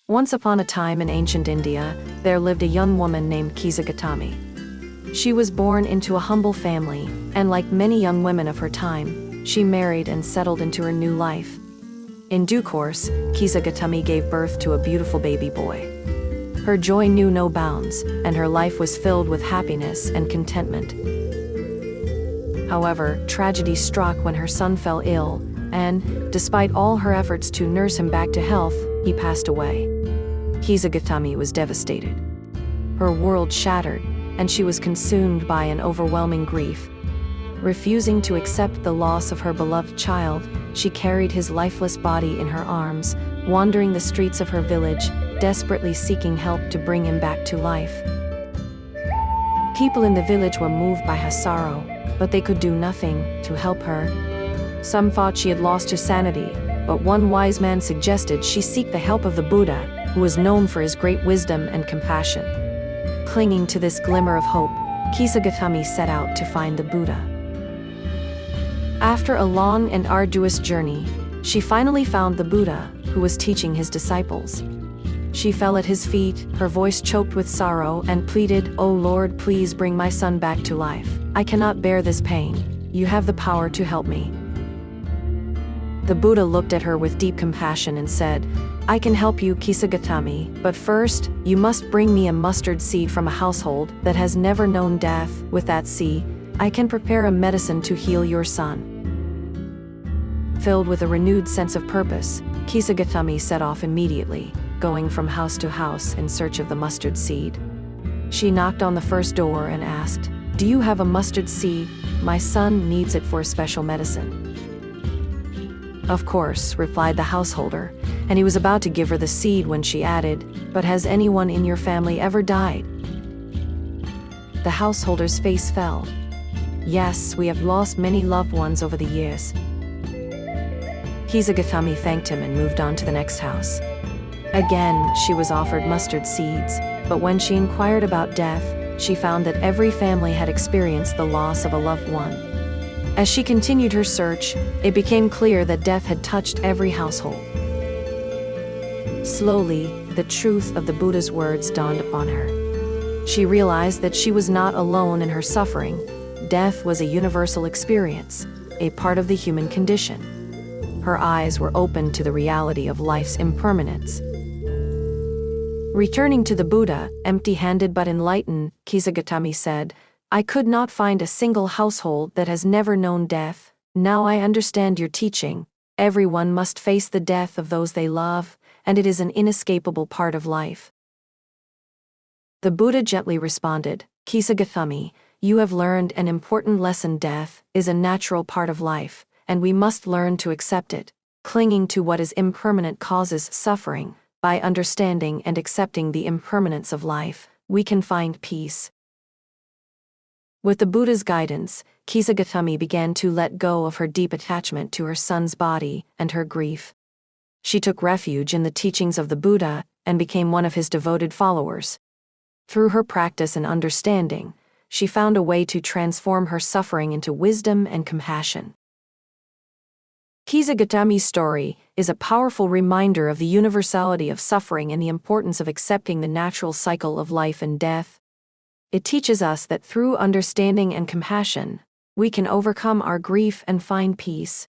Once upon a time in ancient India, there lived a young woman named Kisa Gotami. She was born into a humble family, and like many young women of her time, she married and settled into her new life. In due course, Kisa Gotami gave birth to a beautiful baby boy. Her joy knew no bounds, and her life was filled with happiness and contentment. However, tragedy struck when her son fell ill, and, despite all her efforts to nurse him back to health, he passed away. Kisa Gotami was devastated. Her world shattered, and she was consumed by an overwhelming grief. Refusing to accept the loss of her beloved child, she carried his lifeless body in her arms, wandering the streets of her village, desperately seeking help to bring him back to life. People in the village were moved by her sorrow, but they could do nothing to help her. Some thought she had lost her sanity, but one wise man suggested she seek the help of the Buddha, who was known for his great wisdom and compassion. Clinging to this glimmer of hope, Kisa Gotami set out to find the Buddha. After a long and arduous journey, she finally found the Buddha, who was teaching his disciples. She fell at his feet, her voice choked with sorrow, and pleaded, "O Lord, please bring my son back to life. I cannot bear this pain. You have the power to help me." The Buddha looked at her with deep compassion and said, "I can help you, Kisa Gotami, but first, you must bring me a mustard seed from a household that has never known death. With that seed, I can prepare a medicine to heal your son." Filled with a renewed sense of purpose, Kisa Gotami set off immediately, going from house to house in search of the mustard seed. She knocked on the first door and asked, "Do you have a mustard seed? My son needs it for a special medicine." "Of course," replied the householder, and he was about to give her the seed when she added, "But has anyone in your family ever died?" The householder's face fell. "Yes, we have lost many loved ones over the years." Kisa Gotami thanked him and moved on to the next house. Again, she was offered mustard seeds, but when she inquired about death, she found that every family had experienced the loss of a loved one. As she continued her search, it became clear that death had touched every household. Slowly, the truth of the Buddha's words dawned upon her. She realized that she was not alone in her suffering. Death was a universal experience, a part of the human condition. Her eyes were opened to the reality of life's impermanence. Returning to the Buddha, empty-handed but enlightened, Kisa Gotami said, "I could not find a single household that has never known death. Now I understand your teaching. Everyone must face the death of those they love, and it is an inescapable part of life." The Buddha gently responded, "Kisa Gotami, you have learned an important lesson. Death is a natural part of life, and we must learn to accept it. Clinging to what is impermanent causes suffering. By understanding and accepting the impermanence of life, we can find peace." With the Buddha's guidance, Kisa Gotami began to let go of her deep attachment to her son's body and her grief. She took refuge in the teachings of the Buddha and became one of his devoted followers. Through her practice and understanding, she found a way to transform her suffering into wisdom and compassion. Kisa Gotami's story is a powerful reminder of the universality of suffering and the importance of accepting the natural cycle of life and death. It teaches us that through understanding and compassion, we can overcome our grief and find peace.